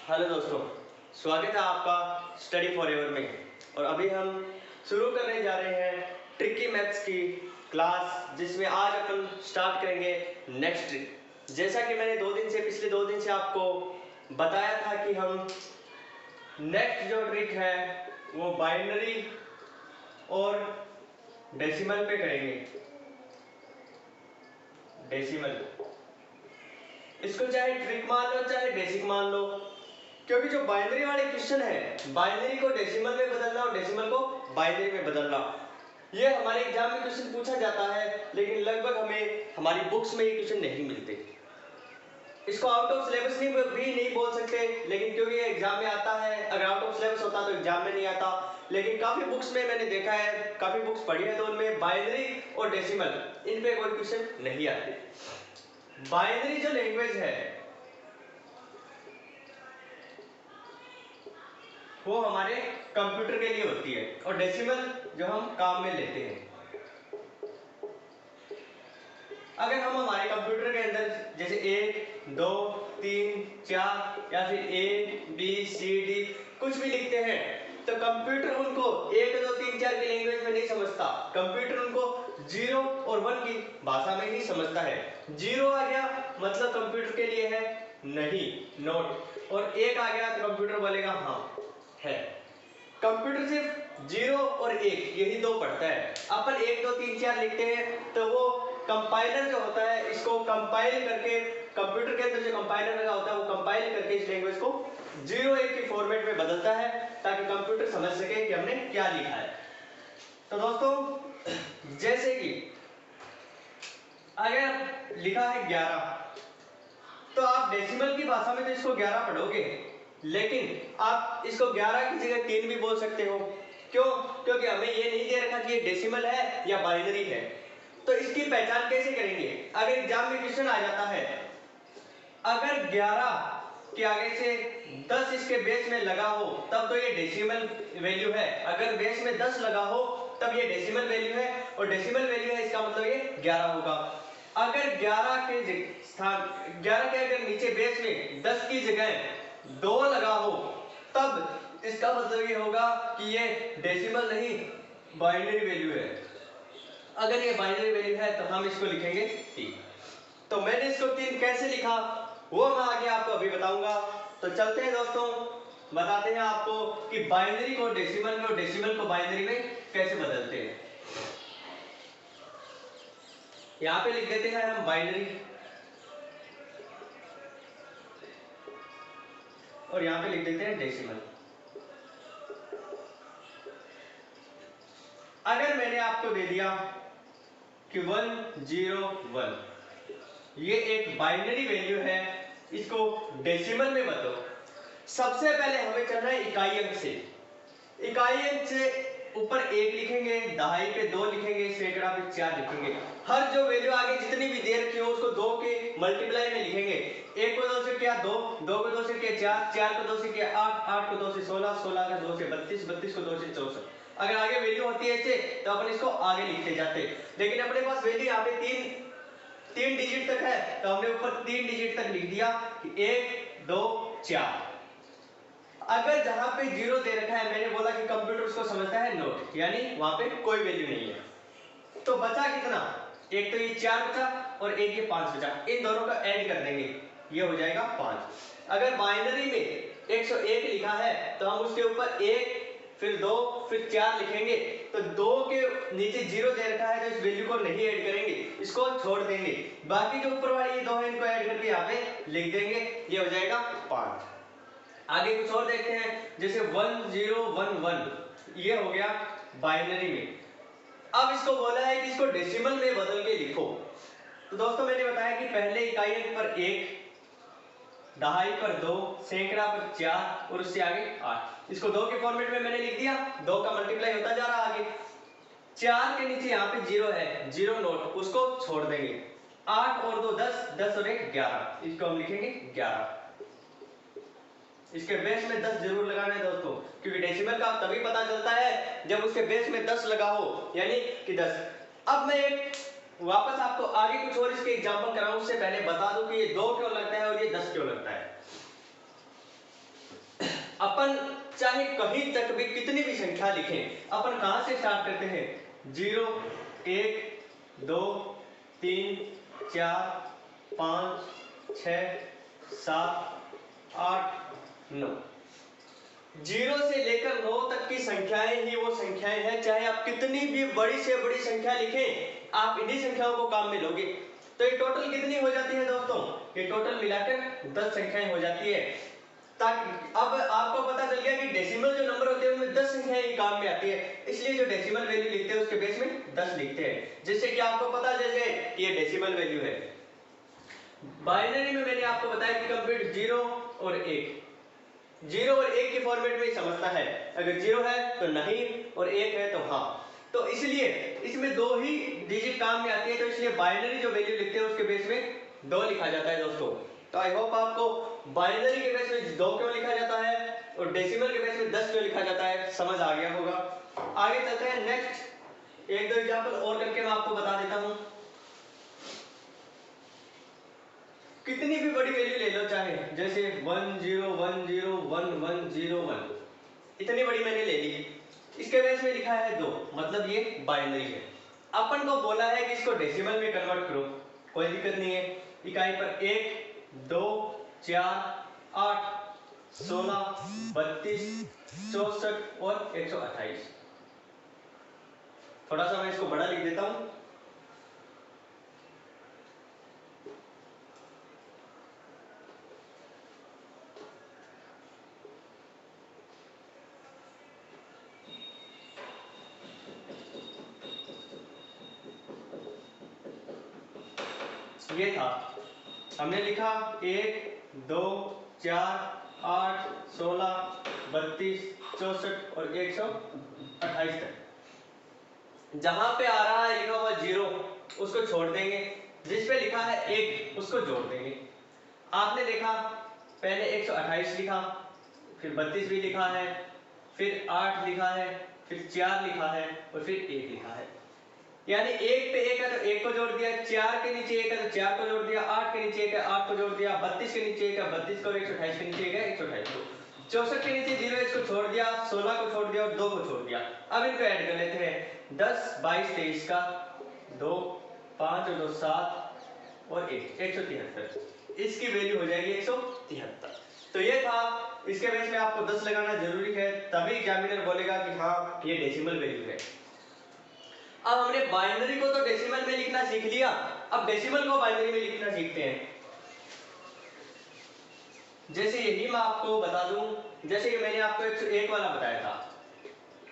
Hello दोस्तों, स्वागत है आपका स्टडी फॉर एवर में। और अभी हम शुरू करने जा रहे हैं ट्रिकी मैथ्स की क्लास, जिसमें आज अपन स्टार्ट करेंगे नेक्स्ट ट्रिक। जैसा कि मैंने पिछले 2 दिन से आपको बताया था कि हम नेक्स्ट जो ट्रिक है वो बाइनरी और डेसिमल पे करेंगे। डेसिमल, इसको चाहे ट्रिक मान लो चाहे बेसिक मान लो, क्योंकि जो बाइनरी वाले क्वेश्चन है, बाइनरी को डेसिमल में बदलना और डेसिमल को बाइनरी में बदलना, ये हमारे एग्जाम में क्वेश्चन पूछा जाता है, लेकिन लगभग हमें हमारी बुक्स में ये क्वेश्चन नहीं मिलते। इसको आउट ऑफ सिलेबस भी नहीं बोल सकते, लेकिन क्योंकि ये एग्जाम में आता है, अगर आउट ऑफ सिलेबस होता तो एग्जाम में नहीं आता। लेकिन काफी बुक्स में मैंने देखा है, काफी बुक्स पढ़ी है, तो उनमें बाइनरी और डेसिमल इन पे कोई क्वेश्चन नहीं आते। बाइनरी जो लैंग्वेज है वो हमारे कंप्यूटर के लिए होती है, और डेसिमल जो हम काम में लेते हैं। अगर हम हमारे कंप्यूटर के अंदर जैसे 1, 2, 3, 4 या फिर ABCD कुछ भी लिखते हैं, तो कंप्यूटर उनको 1, 2, 3, 4 की लैंग्वेज में नहीं समझता। कंप्यूटर उनको 0 और 1 की भाषा में ही समझता है। 0 आ गया मतलब कंप्यूटर के लिए है नहीं, नोट, और 1 आ गया तो कंप्यूटर बोलेगा हाँ है। कंप्यूटर सिर्फ 0 और 1 यही दो पढ़ता है। अपन 1, 2, 3, 4 लिखते हैं तो वो कंपाइलर जो होता है इसको कंपाइल करके, कंप्यूटर के अंदर जो कंपाइलर लगा होता है वो कंपाइल करके इस लैंग्वेज को 0, 1 के फॉर्मेट में बदलता है, ताकि कंप्यूटर समझ सके कि हमने क्या लिखा है। तो दोस्तों, जैसे कि अगर लिखा है 11, तो आप डेसिमल की भाषा में तो इसको 11 पढ़ोगे, लेकिन आप इसको 11 की जगह 3 भी बोल सकते हो। क्यों? क्योंकि हमें ये नहीं दे रखा कि ये डेसिमल है या बाइनरी है। तो इसकी पहचान कैसे करेंगे? अगर एग्जाम में क्वेश्चन आ जाता है, अगर 11 के आगे से 10 इसके बेस में लगा हो तब तो ये डेसिमल वैल्यू है। अगर बेस में 10 लगा हो तब ये डेसिमल वैल्यू है, और डेसिमल वैल्यू है इसका मतलब ये 11 होगा। अगर 11 के स्थान 11 के अगर नीचे बेस में 10 की जगह 2 लगा हो, तब इसका मतलब ये होगा कि ये डेसिमल नहीं बाइनरी वैल्यू है। अगर ये बाइनरी वैल्यू है तो हम इसको लिखेंगे 3। तो मैंने इसको 3 कैसे लिखा वो मैं आगे आपको अभी बताऊंगा। तो चलते हैं दोस्तों, बताते हैं आपको कि बाइनरी को डेसिमल में और डेसिमल को बाइनरी में कैसे बदलते हैं। यहां पे लिख देते हैं हम बाइनरी, और यहां पे लिख देते हैं डेसिमल। अगर मैंने आपको दे दिया कि 101 ये एक बाइनरी वैल्यू है, इसको डेसिमल में बदलो। सबसे पहले हमें चलना है इकाई अंक से। इकाई अंक से ऊपर 1 लिखेंगे, दहाई पे 2 लिखेंगे, सैकड़ा पे 4 लिखेंगे। हर जो वैल्यू आगे जितनी भी दे रखी हो उसको 2 के मल्टीप्लाई में लिखेंगे। 1 को 2 से किया 2, 2 को 2 से किया 4, 4 को 2 से किया 8, 8 को 2 से 16, 16 को 2 से 32, 32 को 2 से 64। अगर आगे वैल्यू होती है ऐसे तो अपन इसको आगे लिखते जाते, लेकिन अपने पास वैल्यू यहाँ पे 3 डिजिट तक है, तो हमने ऊपर 3 डिजिट तक लिख दिया कि 1, 2, 4। अगर जहां पे 0 दे रखा है, मैंने बोला कि कंप्यूटर उसको समझता है नोट, यानी वहां पे कोई वैल्यू नहीं है। तो बचा कितना? एक तो ये 4 बचा और एक ये 5 बचा। इन दोनों का ऐड कर देंगे, ये हो जाएगा 5। अगर बाइनरी में 101 लिखा है तो हम उसके ऊपर 1 फिर 2 फिर 4 लिखेंगे। तो 2 के नीचे 0 दे रखा है तो इस वैल्यू को नहीं ऐड करेंगे, इसको छोड़ देंगे। बाकी जो ऊपर वाली ये 2 है इनको ऐड करके यहाँ पे लिख देंगे, ये हो जाएगा 5। आगे कुछ और देखते हैं, जैसे 1011 ये हो गया बाइनरी में। अब इसको बोला है कि इसको डेसिमल में बदल के लिखो। तो दोस्तों, मैंने बताया कि पहले इकाई अंक पर 1, दहाई पर 2, सैकड़ा पर 4 और उससे आगे 8। इसको 2 के फॉर्मेट में मैंने लिख दिया, 2 का मल्टीप्लाई होता जा रहा आगे। 4 के नीचे यहाँ पे 0 है, 0 नोट, उसको छोड़ देंगे। 8 और 2 10, 10 और 1 11, इसको हम लिखेंगे 11। इसके बेस में 10 जरूर लगाना है दोस्तों, क्योंकि डेसिमल का तभी पता चलता है जब उसके बेस में 10 लगा हो, यानी कि 10। अब मैं एक वापस आपको आगे कुछ और इसके एग्जांपल कराऊं, उससे पहले बता दूं कि ये 2 क्यों लगता है और ये 10 क्यों लगता है। चाहे कहीं तक भी कितनी भी संख्या लिखें, अपन कहां से स्टार्ट करते हैं? 0, 1, 2, 3, 4, 5, 6, 7, 8, 9। 0 से लेकर 9 तक की संख्याएं ही वो संख्याएं हैं। चाहे आप कितनी भी बड़ी से बड़ी संख्या लिखें, आप इन्हीं संख्याओं को काम में लोगे। तो ये टोटल कितनी हो जाती है दोस्तों? ये टोटल मिलाकर 10 संख्याएं हो जाती है। ताकि अब आपको पता चल गया कि डेसिमल जो नंबर होते हैं उनमें 10 संख्याएं ही काम में आती है, इसलिए जो डेसिमल वैल्यू लिखते हैं उसके बेस में 10 लिखते हैं, जिससे कि आपको पता चल जाए कि ये डेसिमल वैल्यू है। बाइनरी में मैंने आपको बताया कि कंप्लीट 0 और 1, 0 और 1 के फॉर्मेट में ही समझता है। अगर 0 है तो नहीं और 1 है तो हाँ। तो इसलिए इसमें 2 ही डिजिट काम में आती है, तो इसलिए बाइनरी जो वैल्यू लिखते हैं उसके बेस में 2 लिखा जाता है दोस्तों। तो आई होप आपको बाइनरी के बेस में 2 क्यों लिखा जाता है और डेसिमल के बेस में 10 क्यों लिखा जाता है समझ आ गया होगा। आगे चलते हैं, नेक्स्ट 1-2 एग्जांपल और करके मैं आपको बता देता हूं। कितनी भी बड़ी वैल्यू ले लो, चाहे जैसे 1 0 1 0 1 1 0 1, इतनी बड़ी मैंने ले ली, इसके बेस में लिखा है 2, मतलब ये बाइनरी है। अपन को बोला है कि इसको डेसिमल में कन्वर्ट करो, कोई दिक्कत नहीं है। इकाई पर 1 2 4 8 16 32 64 और 128। थोड़ा सा मैं इसको बड़ा लिख देता हूं। ये था, हमने लिखा 1 2 4 8 16 32 64 और 128 तक। जहां पे आ रहा है लिखा हुआ 0 उसको छोड़ देंगे, जिस पे लिखा है 1 उसको जोड़ देंगे। आपने देखा पहले 128 लिखा, फिर 32 भी लिखा है, फिर 8 लिखा है, फिर 4 लिखा है और फिर 1 लिखा है। यानी 1 पे 1 है तो 1 को जोड़ दिया, 4 के नीचे 1 है तो 4 को जोड़ दिया, 8 के नीचे 1 है 8 को जोड़ दिया, 32 के नीचे 1 है 32 को और 128 के नीचे 1 है 128 को, 64 के नीचे 0 इसको छोड़ दिया, 16 को छोड़ दिया और 2 को छोड़ दिया। अब इनको ऐड कर लेते हैं, 10 22 23 का 2 5 और 2 7 और 1 173, इसकी वैल्यू हो जाएगी 173। तो ये था, इसके बेस में आपको 10 लगाना जरूरी है, तभी एग्जामिनर बोलेगा कि हाँ ये डेसिमल वैल्यू है। अब हमने बाइनरी को तो डेसिमल में लिखना सीख लिया, अब डेसिमल को बाइनरी में लिखना सीखते हैं। जैसे यही मैं आपको बता दूं, जैसे कि मैंने आपको 101 वाला बताया था।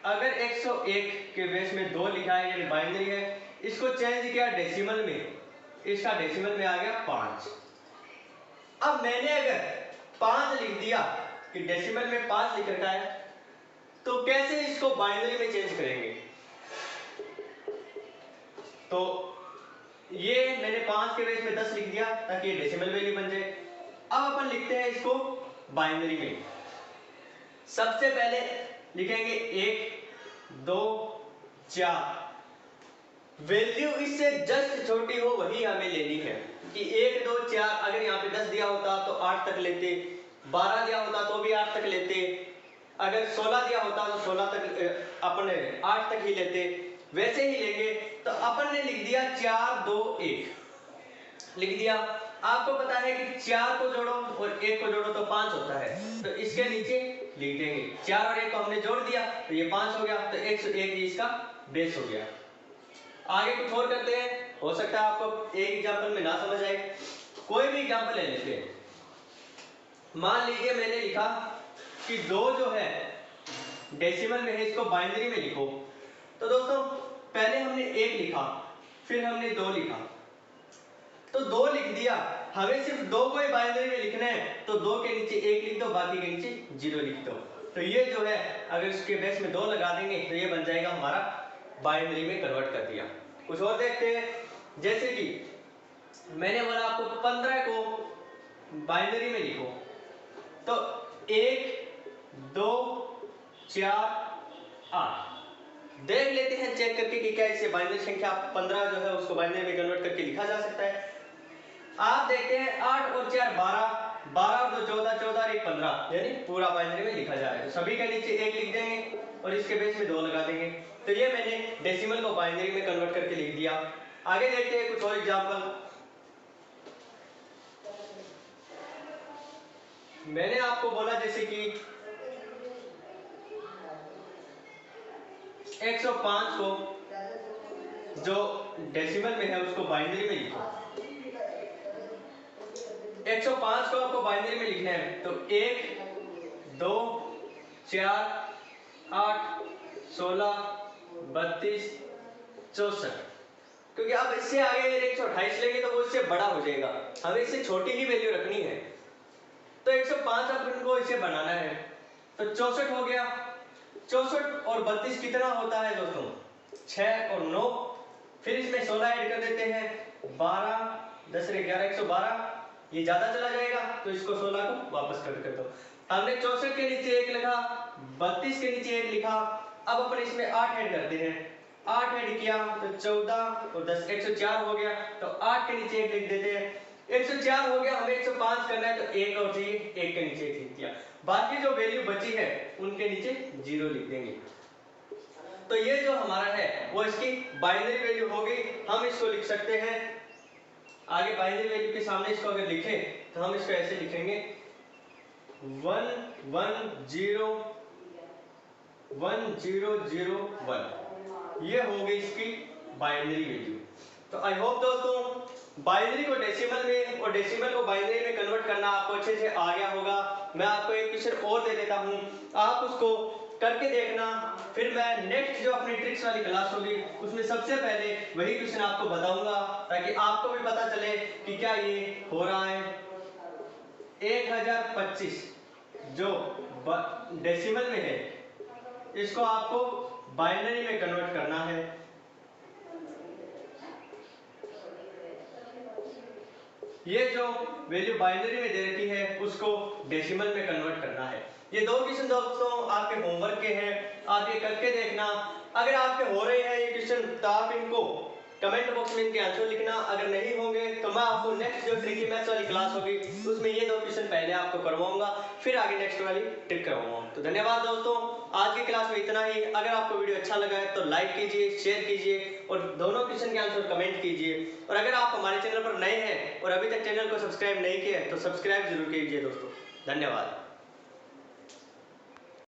अगर 101 के बेस में 2 लिखा है यानी बाइनरी है, इसको चेंज किया डेसिमल में, इसका डेसिमल में आ गया 5। अब मैंने अगर 5 लिख दिया कि डेसिमल में 5 लिख रखा है, तो कैसे इसको बाइनरी में चेंज करेंगे? तो ये मैंने 5 के बेस में 10 लिख दिया ताकि ये डेसिमल वैल्यू बन जाए। अब अपन लिखते हैं इसको बाइनरी में। सबसे पहले लिखेंगे 1 2 4, वैल्यू इससे जस्ट छोटी हो वही हमें लेनी है कि 1 2 4। अगर यहाँ पे 10 दिया होता तो 8 तक लेते, 12 दिया होता तो भी 8 तक लेते, अगर 16 दिया होता तो 16 तक अपन 8 तक ही लेते, वैसे ही लेंगे। तो अपन ने लिख दिया 4 2 1 लिख दिया। आपको पता है कि 4 को जोड़ो और 1 को जोड़ो तो 5 होता है, तो इसके नीचे लिख देंगे 4 और 1 को हमने जोड़ दिया तो ये 5 हो गया, तो 101 ही इसका बेस हो गया। आगे कुछ और करते हैं, हो सकता है आपको एक एग्जांपल में ना समझ आए, कोई भी एग्जांपल ले लेते हैं। मान लीजिए मैंने लिखा कि 2 जो है डेसिमल में है, इसको बाइनरी में लिखो। तो दोस्तों पहले हमने 1 लिखा, फिर हमने 2 लिखा, तो 2 लिख दिया, हमें सिर्फ 2 को ही बाइनरी में लिखना है, तो 2 के नीचे 1 लिख दो, बाकी के नीचे 0 लिख दो। तो ये जो है अगर इसके बेस में 2 लगा देंगे तो ये बन जाएगा हमारा बाइनरी में कन्वर्ट कर दिया। कुछ और देखते हैं, जैसे कि मैंने बोला आपको 15 को बाइनरी में लिखो, तो 1 2 4 8 देख लेते हैं चेक करके कि क्या इसे बाइनरी संख्या 15 जो है उसको बाइनरी में कन्वर्ट करके लिखा जा सकता है। आप देखते हैं 8 और 4 12, 12 और 2 14, 14 और 1 1 15 यानी पूरा बाइनरी में लिखा जा रहा है, तो सभी के नीचे 1 लिख देंगे और इसके बेस में 2 लगा देंगे। तो ये मैंने डेसिमल को बाइनरी में कन्वर्ट करके लिख दिया। आगे देखते हैं कुछ और एग्जांपल। मैंने आपको बोला जैसे कि 105 को जो डेसिमल में है उसको बाइनरी में लिखो। 105 को आपको बाइनरी में लिखना है, तो 1 2 4 8 16 32 64, क्योंकि अब इससे आगे अगर 128 लेंगे तो वो इससे बड़ा हो जाएगा, हमें इससे छोटी ही वैल्यू रखनी है। तो 105 अपन को इसे बनाना है, तो 64 हो गया। 64 और 32 कितना होता है दोस्तों? 6 और 9, फिर इसमें 16 ऐड कर देते हैं, 12 10 11 112। ये ज्यादा चला जाएगा तो इसको 16 को वापस कट कर दो। हमने 64 के नीचे 1 लिखा, 32 के नीचे 1 लिखा, अब अपन इसमें 8 ऐड करते हैं। 8 ऐड किया तो 14 और 10 104 हो गया, तो 8 के नीचे 1 लिख देते हैं। 104 हो गया, हमें 105 करना है तो 1 और चाहिए, 1 के नीचे 1 लिख दिया। बाकी जो वैल्यू बची है उनके नीचे 0 लिख देंगे। तो ये जो हमारा है वो इसकी बाइनरी वैल्यू हो गई। हम इसको लिख सकते हैं आगे, बाइनरी वैल्यू के सामने इसको अगर लिखें तो हम इसको ऐसे लिखेंगे 1 1 0 1 0 0 1। ये हो गई इसकी बाइनरी वैल्यू। तो आई होप दोस्तों बाइनरी को डेसिमल में और डेसिमल को बाइनरी में कन्वर्ट करना आपको अच्छे से आ गया होगा। मैं आपको एक क्वेश्चन और दे देता हूं, आप उसको करके देखना, फिर मैं नेक्स्ट जो अपनी ट्रिक्स वाली क्लास होगी उसमें सबसे पहले वही क्वेश्चन आपको बताऊंगा, ताकि आपको भी पता चले कि क्या ये हो रहा है। 1025 जो डेसिमल में है इसको आपको बाइनरी में कन्वर्ट करना है। ये जो वैल्यू बाइनरी में दे रखी है उसको डेसिमल में कन्वर्ट करना है। ये 2 क्वेश्चन दोस्तों आपके होमवर्क के हैं, आप ये करके देखना। अगर आपके हो रहे हैं ये क्वेश्चन तो आप इनको कमेंट बॉक्स में इनके आंसर लिखना, अगर नहीं होंगे तो मैं आपको नेक्स्ट जो ट्रिकी मैथ्स वाली क्लास होगी उसमें ये 2 क्वेश्चन पहले आपको करवाऊंगा, फिर आगे नेक्स्ट वाली ट्रिक करवाऊंगा। तो धन्यवाद दोस्तों, आज की क्लास में इतना ही। अगर आपको वीडियो अच्छा लगा है तो लाइक कीजिए, शेयर कीजिए और दोनों क्वेश्चन के आंसर कमेंट कीजिए। और अगर आप हमारे चैनल पर नए हैं और अभी तक चैनल को सब्सक्राइब नहीं किया है तो सब्सक्राइब जरूर कीजिए दोस्तों। धन्यवाद।